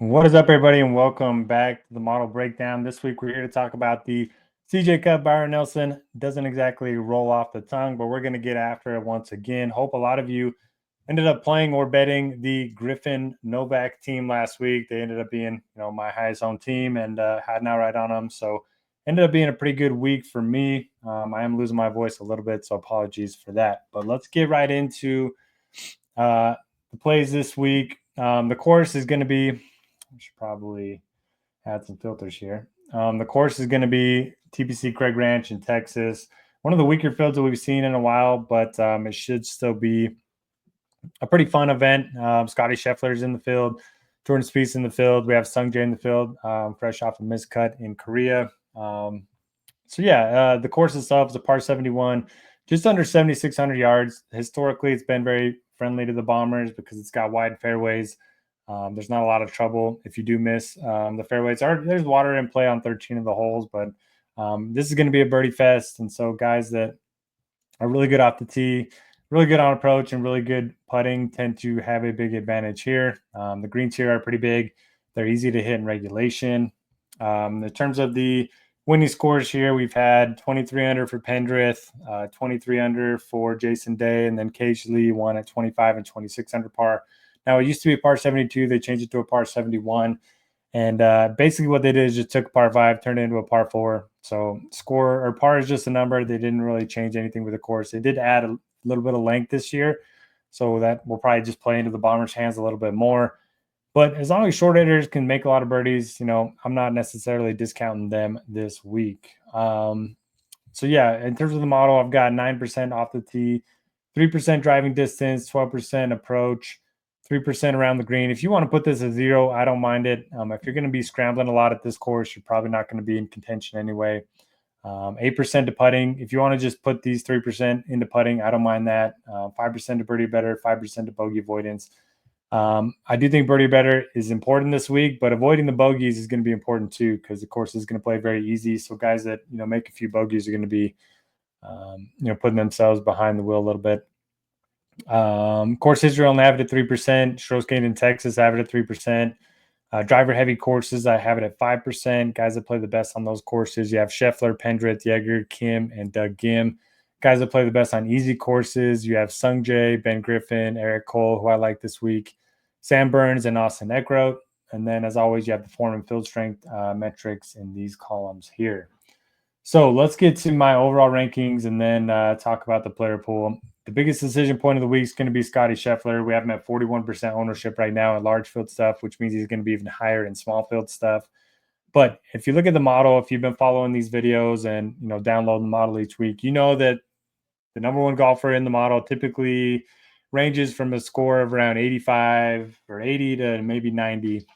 What is up, everybody, and welcome back to the model breakdown. This week, we're here to talk about the CJ Cup. Byron Nelson doesn't exactly roll off the tongue, but we're going to get after it once again. Hope a lot of you ended up playing or betting the Griffin Novak team last week. They ended up being, my highest owned team, and had an outright on them. So, ended up being a pretty good week for me. I am losing my voice a little bit, so apologies for that. But let's get right into the plays this week. The course is going to be, I should probably add some filters here. The course is going to be TPC Craig Ranch in Texas. One of the weaker fields that we've seen in a while, but it should still be a pretty fun event. Scottie Scheffler is in the field. Jordan Spieth's in the field. We have Sung Jae in the field, fresh off a miscut in Korea. The course itself is a par 71, just under 7,600 yards. Historically, it's been very friendly to the Bombers because it's got wide fairways. There's not a lot of trouble if you do miss the fairways. There's water in play on 13 of the holes, but this is going to be a birdie fest. And so guys that are really good off the tee, really good on approach, and really good putting tend to have a big advantage here. The greens here are pretty big. They're easy to hit in regulation. In terms of the winning scores here, we've had 23 under for Pendrith, 23 under for Jason Day, and then Cage Lee won at 25 and 26 under par. Now, it used to be a par 72. They changed it to a par 71. And basically what they did is just took a par 5, turned it into a par 4. So score or par is just a number. They didn't really change anything with the course. They did add a little bit of length this year. So that will probably just play into the Bombers' hands a little bit more. But as long as short hitters can make a lot of birdies, I'm not necessarily discounting them this week. In terms of the model, I've got 9% off the tee, 3% driving distance, 12% approach, 3% around the green. If you want to put this at 0, I don't mind it. If you're going to be scrambling a lot at this course, you're probably not going to be in contention anyway. 8% to putting. If you want to just put these 3% into putting, I don't mind that. 5% to birdie better, 5% to bogey avoidance. I do think birdie better is important this week, but avoiding the bogeys is going to be important too, because the course is going to play very easy. So guys that make a few bogeys are going to be putting themselves behind the wheel a little bit. Course Israel and have it at 3%. Strokes in Texas have it at 3%. Driver heavy courses, I have it at 5%. Guys that play the best on those courses, you have Scheffler, Pendrith, Yeager, Kim, and Doug Gim. Guys that play the best on easy courses, you have Sung Jae, Ben Griffin, Eric Cole, who I like this week, Sam Burns, and Austin Eckroat. And then, as always, you have the form and field strength metrics in these columns here. So let's get to my overall rankings and then talk about the player pool. The biggest decision point of the week is going to be Scottie Scheffler. We have him at 41% ownership right now in large field stuff, which means he's going to be even higher in small field stuff. But if you look at the model, if you've been following these videos and downloading the model each week, you know that the number one golfer in the model typically ranges from a score of around 85 or 80 to maybe 90.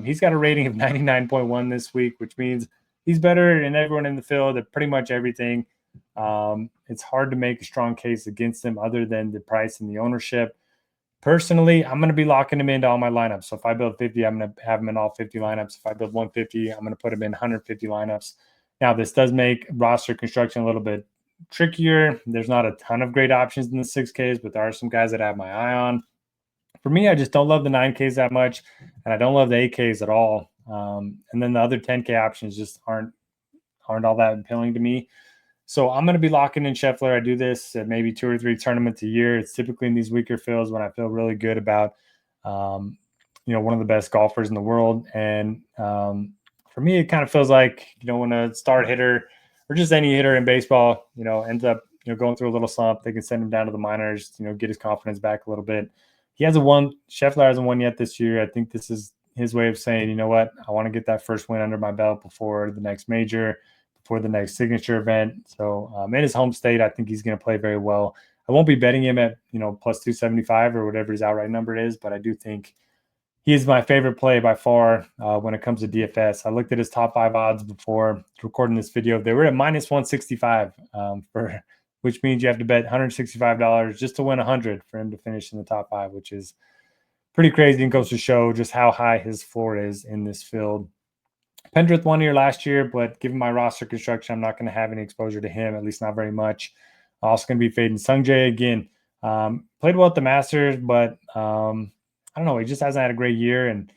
He's got a rating of 99.1 this week, which means he's better than everyone in the field at pretty much everything. It's hard to make a strong case against him other than the price and the ownership. Personally, I'm going to be locking him into all my lineups. So if I build 50, I'm going to have him in all 50 lineups. If I build 150, I'm going to put him in 150 lineups. Now, this does make roster construction a little bit trickier. There's not a ton of great options in the 6Ks, but there are some guys that I have my eye on. For me, I just don't love the 9Ks that much, and I don't love the 8Ks at all. And then the other 10K options just aren't all that appealing to me. So I'm going to be locking in Scheffler. I do this at maybe 2 or 3 tournaments a year. It's typically in these weaker fields when I feel really good about, one of the best golfers in the world. And for me, it kind of feels like, when a star hitter or just any hitter in baseball, ends up, going through a little slump, they can send him down to the minors, get his confidence back a little bit. Scheffler hasn't won yet this year. I think this is his way of saying, you know what, I want to get that first win under my belt before the next major, for the next signature event. So in his home state, I think he's going to play very well. I won't be betting him at, plus 275 or whatever his outright number is, but I do think he is my favorite play by far when it comes to DFS. I looked at his top 5 odds before recording this video. They were at minus 165 which means you have to bet $165 just to win 100 for him to finish in the top 5, which is pretty crazy and goes to show just how high his floor is in this field. Pendrith won here last year, but given my roster construction, I'm not going to have any exposure to him, at least not very much. I'm also going to be fading Sung Jae again. Played well at the Masters, but I don't know. He just hasn't had a great year, and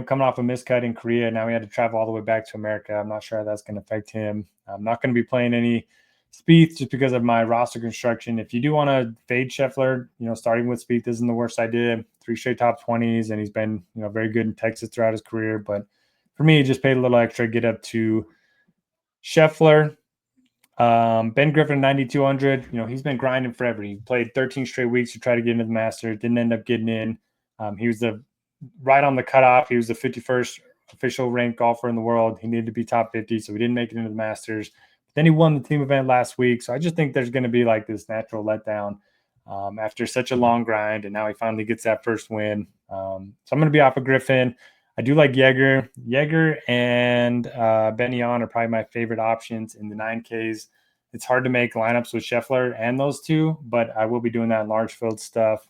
coming off a miscut in Korea. Now he had to travel all the way back to America. I'm not sure how that's going to affect him. I'm not going to be playing any Spieth just because of my roster construction. If you do want to fade Scheffler, starting with Spieth isn't the worst idea. 3 straight top 20s, and he's been, very good in Texas throughout his career. But for me, just paid a little extra, get up to Scheffler. Ben Griffin, 9,200. He's been grinding forever. He played 13 straight weeks to try to get into the Masters. Didn't end up getting in. He was right on the cutoff. He was the 51st official ranked golfer in the world. He needed to be top 50, so he didn't make it into the Masters. Then he won the team event last week. So I just think there's going to be like this natural letdown after such a long grind. And now he finally gets that first win. So I'm going to be off of Griffin. I do like Jaeger. Jaeger and Benyon are probably my favorite options in the 9Ks. It's hard to make lineups with Scheffler and those two, but I will be doing that in large field stuff.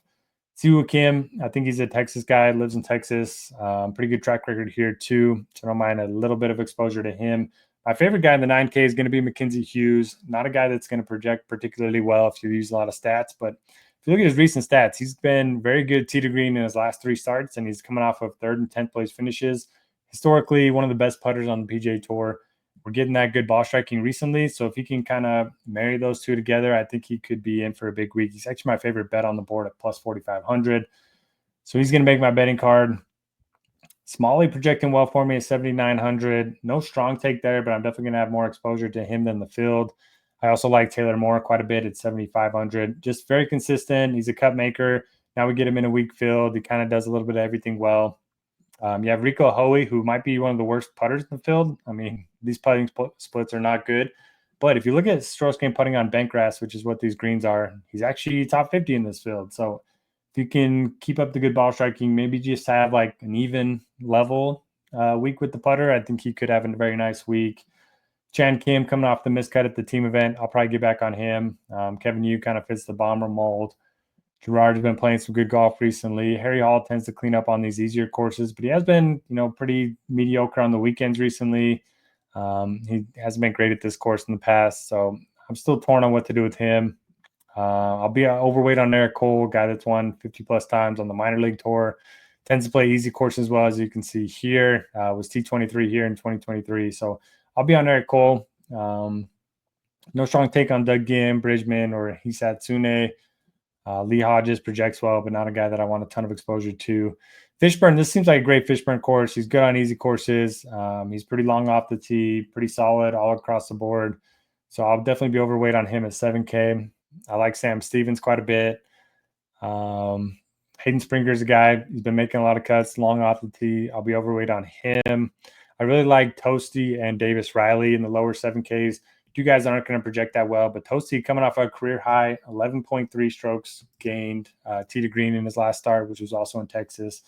Siwoo Kim, I think he's a Texas guy, lives in Texas. Pretty good track record here too. So I don't mind a little bit of exposure to him. My favorite guy in the 9K is going to be Mackenzie Hughes. Not a guy that's going to project particularly well if you use a lot of stats, but if you look at his recent stats, he's been very good tee to green in his last 3 starts, and he's coming off of 3rd and 10th place finishes. Historically, one of the best putters on the PGA Tour. We're getting that good ball striking recently, so if he can kind of marry those two together, I think he could be in for a big week. He's actually my favorite bet on the board at plus 4,500. So he's going to make my betting card. Smalley projecting well for me at 7,900. No strong take there, but I'm definitely going to have more exposure to him than the field. I also like Taylor Moore quite a bit at 7,500. Just very consistent. He's a cut maker. Now we get him in a weak field. He kind of does a little bit of everything well. You have Rico Hoey, who might be one of the worst putters in the field. I mean, these putting splits are not good. But if you look at strokes gained putting on bent grass, which is what these greens are, he's actually top 50 in this field. So if you can keep up the good ball striking, maybe just have like an even level week with the putter, I think he could have a very nice week. Chan Kim coming off the miscut at the team event. I'll probably get back on him. Kevin Yu kind of fits the bomber mold. Gerard has been playing some good golf recently. Harry Hall tends to clean up on these easier courses, but he has been, pretty mediocre on the weekends recently. He hasn't been great at this course in the past, so I'm still torn on what to do with him. I'll be overweight on Eric Cole, guy that's won 50-plus times on the minor league tour. Tends to play easy courses as well, as you can see here. Was T23 here in 2023, so I'll be on Eric Cole. No strong take on Doug Gim, Bridgman, or Hisatsune. Lee Hodges projects well, but not a guy that I want a ton of exposure to. Fishburne, this seems like a great Fishburne course. He's good on easy courses. He's pretty long off the tee, pretty solid all across the board. So I'll definitely be overweight on him at 7K. I like Sam Stevens quite a bit. Hayden Springer's a guy. He's been making a lot of cuts, long off the tee. I'll be overweight on him. I really like Toasty and Davis Riley in the lower 7Ks. You guys aren't going to project that well, but Toasty coming off a career high, 11.3 strokes gained, tee to green in his last start, which was also in Texas.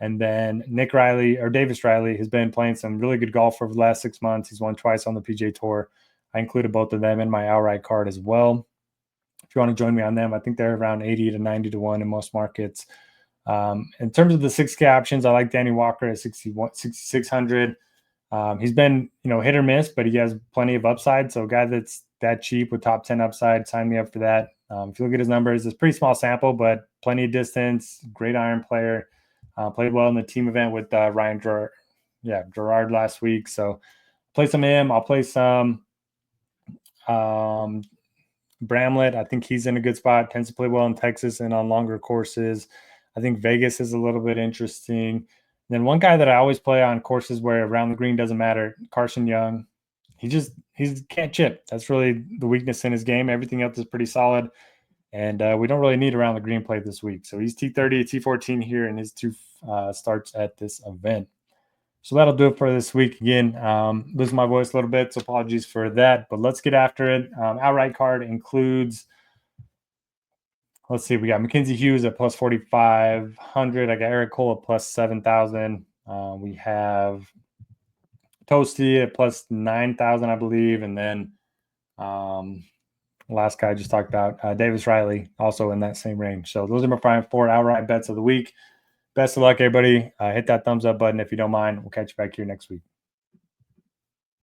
And then Davis Riley has been playing some really good golf over the last 6 months. He's won twice on the PGA Tour. I included both of them in my outright card as well. If you want to join me on them, I think they're around 80 to 90 to 1 in most markets. In terms of the 6K options, I like Danny Walker at 6,600. He's been, hit or miss, but he has plenty of upside. So a guy that's that cheap with top 10 upside, sign me up for that. If you look at his numbers, it's a pretty small sample, but plenty of distance, great iron player. Played well in the team event with Ryan Gerard last week. So play some him. I'll play some Bramlett. I think he's in a good spot. Tends to play well in Texas and on longer courses. I think Vegas is a little bit interesting. And then one guy that I always play on courses where around the green doesn't matter, Carson Young. He can't chip. That's really the weakness in his game. Everything else is pretty solid. And we don't really need around the green play this week. So he's T30, T14 here in his 2 starts at this event. So that'll do it for this week. Again, losing my voice a little bit, so apologies for that. But let's get after it. Outright card includes, let's see, we got Mackenzie Hughes at plus 4,500. I got Eric Cole at plus 7,000. We have Toasty at plus 9,000, I believe. And then last guy I just talked about, Davis Riley, also in that same range. So those are my 4 outright bets of the week. Best of luck, everybody. Hit that thumbs up button if you don't mind. We'll catch you back here next week.